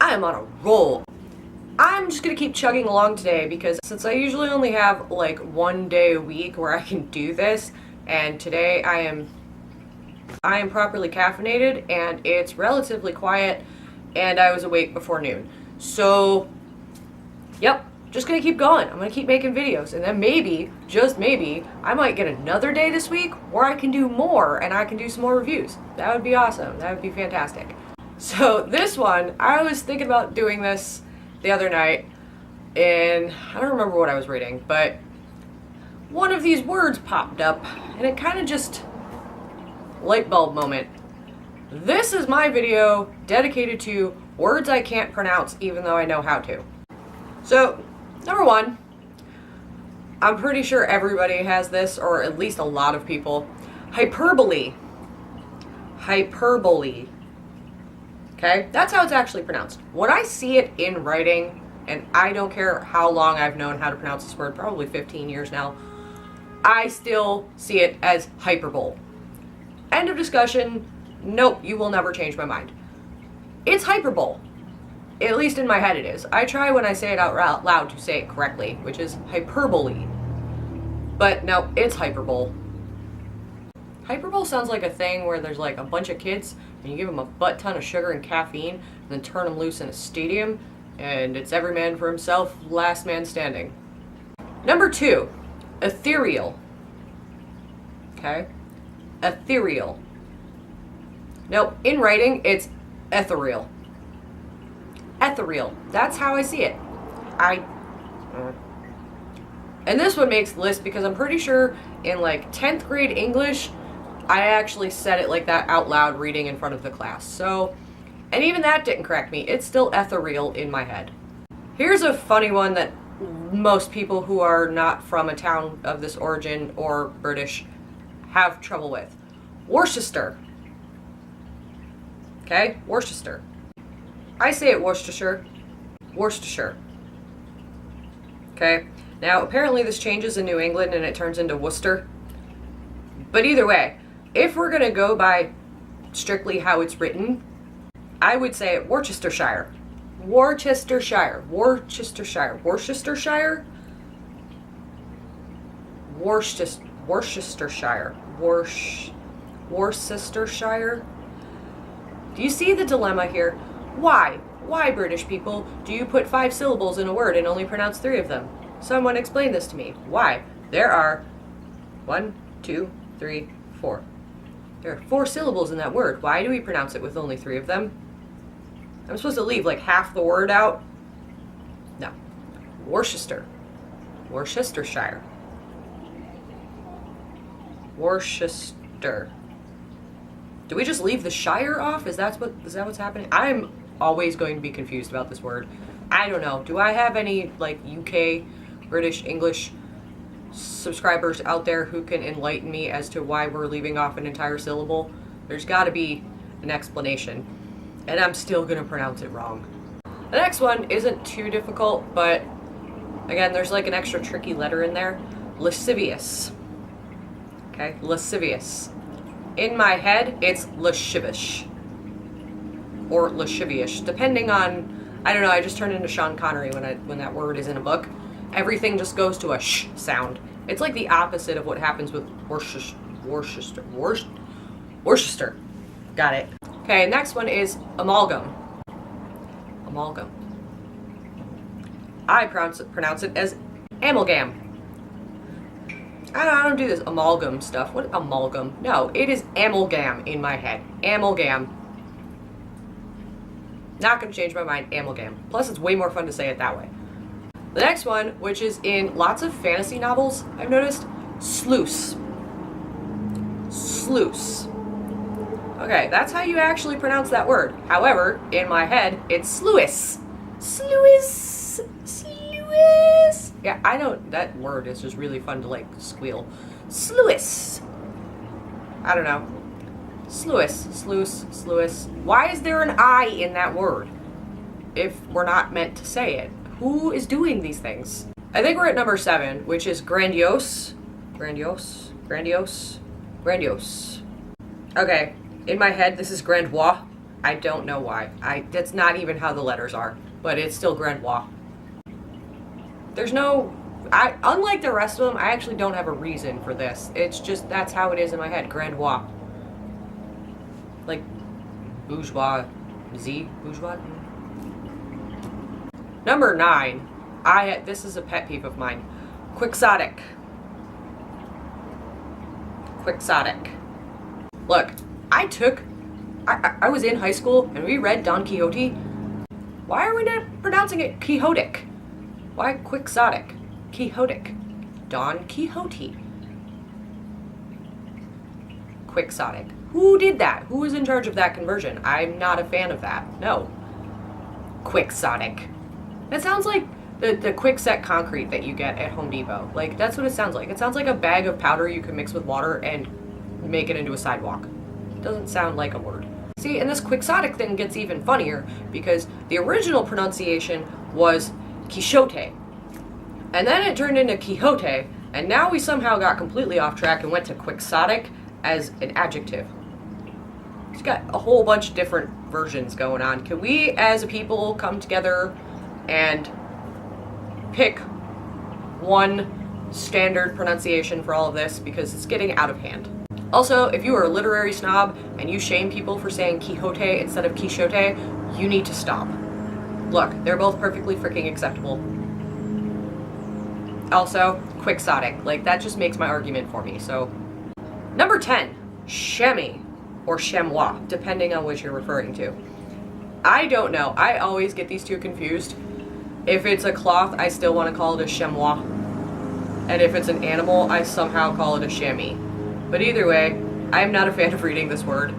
I am on a roll. I'm just gonna keep chugging along today because since I usually only have like 1 day a week where I can do this, and today I am properly caffeinated and it's relatively quiet and I was awake before noon. So, yep, just gonna keep going. I'm gonna keep making videos and then maybe, just maybe, I might get another day this week where I can do more and I can do some more reviews. That would be awesome. That would be fantastic. So this one, I was thinking about doing this the other night, and I don't remember what I was reading, but one of these words popped up, and it kind of just, light bulb moment. This is my video dedicated to words I can't pronounce even though I know how to. So, number one, I'm pretty sure everybody has this, or at least a lot of people. Hyperbole. Hyperbole. Okay, that's how it's actually pronounced. When I see it in writing, and I don't care how long I've known how to pronounce this word, probably 15 years now, I still see it as hyperbole. End of discussion. Nope, you will never change my mind. It's hyperbole. At least in my head it is. I try when I say it out loud to say it correctly, which is hyperbole. But no, it's hyperbole. Hyperbole sounds like a thing where there's like a bunch of kids and you give them a butt ton of sugar and caffeine and then turn them loose in a stadium and it's every man for himself, last man standing. Number two, ethereal. Okay? Ethereal. Nope, in writing it's ethereal. Ethereal. That's how I see it. And this one makes the list because I'm pretty sure in like 10th grade English, I actually said it like that out loud reading in front of the class. So, and even that didn't correct me. It's still ethereal in my head. Here's a funny one that most people who are not from a town of this origin or British have trouble with. Worcester. Okay? Worcester. I say it Worcestershire. Worcestershire. Okay? Now, apparently this changes in New England and it turns into Worcester. But either way, if we're going to go by strictly how it's written, I would say it Worcestershire. Worcestershire. Worcestershire. Worcestershire? Worcestershire. Worcestershire. Do you see the dilemma here? Why? Why, British people, do you put 5 syllables in a word and only pronounce 3 of them? Someone explain this to me. Why? There are 1, 2, 3, 4. There are 4 syllables in that word. Why do we pronounce it with only 3 of them? I'm supposed to leave like half the word out? No. Worcester. Worcestershire. Worcester. Do we just leave the shire off? Is that what's happening? I'm always going to be confused about this word. I don't know. Do I have any like UK, British, English subscribers out there who can enlighten me as to why we're leaving off an entire syllable? There's got to be an explanation. And I'm still going to pronounce it wrong. The next one isn't too difficult, but again, there's like an extra tricky letter in there. Lascivious. Okay, lascivious. In my head, it's lascivious. Or lascivious, depending on, I don't know, I just turned into Sean Connery when that word is in a book. Everything just goes to a sh sound. It's like the opposite of what happens with Worcester. Got it. Okay, next one is amalgam. Amalgam. I pronounce it as amalgam. I don't do this amalgam stuff. What amalgam? No, it is amalgam in my head. Amalgam. Not gonna change my mind. Amalgam. Plus, it's way more fun to say it that way. The next one, which is in lots of fantasy novels, I've noticed, sluice. Sluice. Okay, that's how you actually pronounce that word. However, in my head, it's sluice. Sluice. Sluice. Yeah, I don't, that word is just really fun to like squeal. Sluice. I don't know. Sluice. Sluice. Sluice. Why is there an I in that word? If we're not meant to say it. Who is doing these things? I think we're at number 7, which is grandiose. Grandiose. Grandiose. Grandiose. Okay, in my head, this is grandiose. I don't know why. That's not even how the letters are, but it's still Grendois. There's no, unlike the rest of them, I actually don't have a reason for this. It's just, that's how it is in my head, Grendois. Like, bourgeois, bourgeois? Number 9, this is a pet peeve of mine, quixotic. Quixotic. Look, I was in high school and we read Don Quixote. Why are we not pronouncing it Quixotic? Why quixotic? Quixotic. Don Quixote. Quixotic. Who did that? Who was in charge of that conversion? I'm not a fan of that. No. Quixotic. That sounds like the quick-set concrete that you get at Home Depot. Like, that's what it sounds like. It sounds like a bag of powder you can mix with water and make it into a sidewalk. It doesn't sound like a word. See, and this quixotic thing gets even funnier because the original pronunciation was Quixote. And then it turned into Quixote, and now we somehow got completely off track and went to quixotic as an adjective. It's got a whole bunch of different versions going on. Can we, as a people, come together and pick one standard pronunciation for all of this? Because it's getting out of hand. Also, if you are a literary snob and you shame people for saying Quixote instead of Quixote, you need to stop. Look, they're both perfectly freaking acceptable. Also, quixotic. Like, that just makes my argument for me, so. Number 10, chamois, or chamois, depending on which you're referring to. I don't know. I always get these two confused. If it's a cloth, I still want to call it a chamois. And if it's an animal, I somehow call it a chamois. But either way, I'm not a fan of reading this word.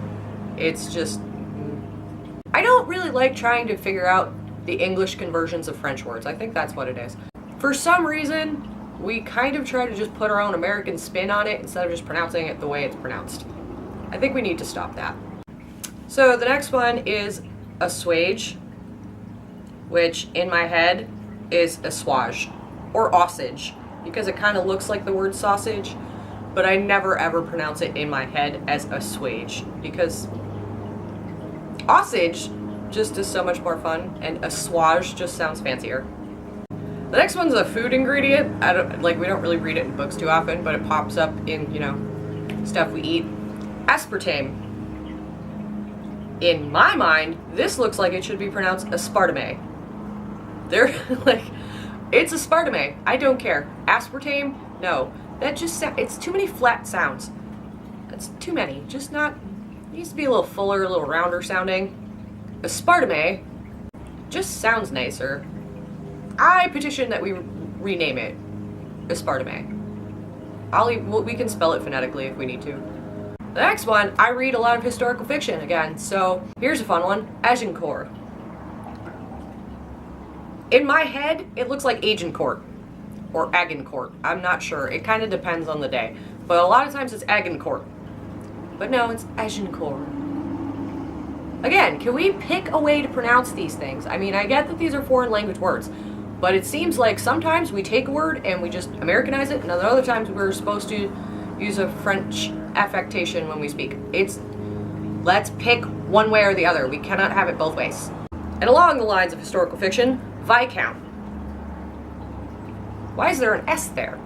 It's just... I don't really like trying to figure out the English conversions of French words. I think that's what it is. For some reason, we kind of try to just put our own American spin on it instead of just pronouncing it the way it's pronounced. I think we need to stop that. So the next one is assuage, which in my head is assuage, or osage, because it kind of looks like the word sausage, but I never ever pronounce it in my head as assuage, because osage just is so much more fun, and assuage just sounds fancier. The next one's a food ingredient. We don't really read it in books too often, but it pops up in, stuff we eat. Aspartame. In my mind, this looks like it should be pronounced aspartame. They're like, it's aspartame. I don't care. Aspartame? No. That just, it's too many flat sounds. That's too many. Just not, it needs to be a little fuller, a little rounder sounding. Aspartame just sounds nicer. I petition that we rename it aspartame. We can spell it phonetically if we need to. The next one, I read a lot of historical fiction again, so here's a fun one. Agincourt. In my head, it looks like Agincourt or Agincourt. I'm not sure. It kind of depends on the day. But a lot of times it's Agincourt. But no, it's Agincourt. Again, can we pick a way to pronounce these things? I mean, I get that these are foreign language words, but it seems like sometimes we take a word and we just Americanize it, and other times we're supposed to use a French affectation when we speak. Let's pick one way or the other. We cannot have it both ways. And along the lines of historical fiction, Viscount. Why is there an S there?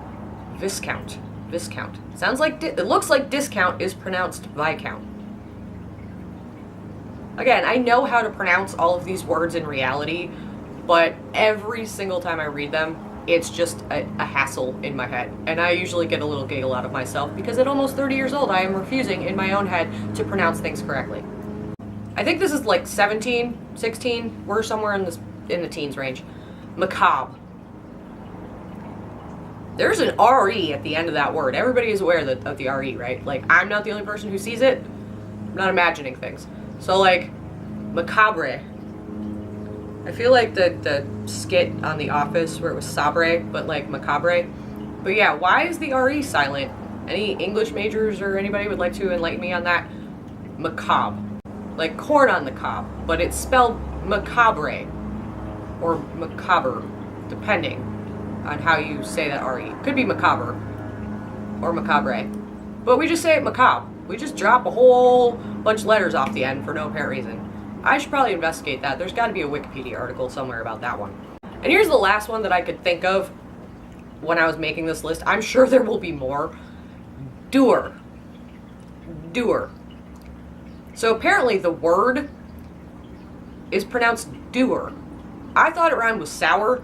Viscount. Viscount. Sounds like, it looks like discount is pronounced Viscount. Again, I know how to pronounce all of these words in reality, but every single time I read them, it's just a hassle in my head. And I usually get a little giggle out of myself because at almost 30 years old, I am refusing in my own head to pronounce things correctly. I think this is like 17, 16, we're somewhere in the teens range. Macabre. There's an R-E at the end of that word. Everybody is aware of the R-E, right? Like, I'm not the only person who sees it. I'm not imagining things. So, like, macabre. I feel like the skit on The Office where it was sabre, but like macabre. But yeah, why is the R-E silent? Any English majors or anybody would like to enlighten me on that? Macabre. Like corn on the cob, but it's spelled macabre. Or macabre, depending on how you say that R-E. Could be macabre. Or macabre. But we just say it macabre. We just drop a whole bunch of letters off the end for no apparent reason. I should probably investigate that. There's got to be a Wikipedia article somewhere about that one. And here's the last one that I could think of when I was making this list. I'm sure there will be more. Doer. Doer. So apparently the word is pronounced doer. I thought it rhymed with sour,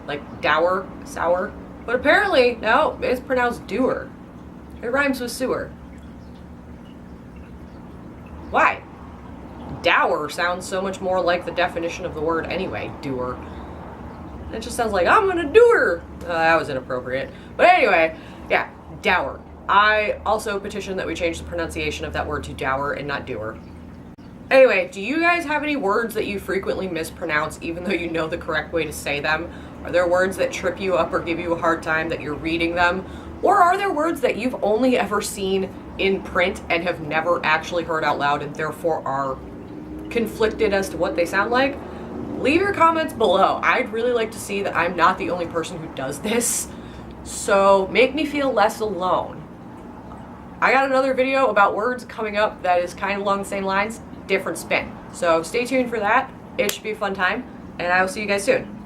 like dour, sour. But apparently, no, it's pronounced doer. It rhymes with sewer. Why? Dour sounds so much more like the definition of the word anyway, doer. It just sounds like, I'm gonna do her. That was inappropriate. But anyway, yeah, dour. I also petition that we change the pronunciation of that word to dour and not doer. Anyway, do you guys have any words that you frequently mispronounce even though you know the correct way to say them? Are there words that trip you up or give you a hard time that you're reading them? Or are there words that you've only ever seen in print and have never actually heard out loud and therefore are conflicted as to what they sound like? Leave your comments below. I'd really like to see that I'm not the only person who does this. So make me feel less alone. I got another video about words coming up that is kind of along the same lines, different spin. So stay tuned for that. It should be a fun time, and I will see you guys soon.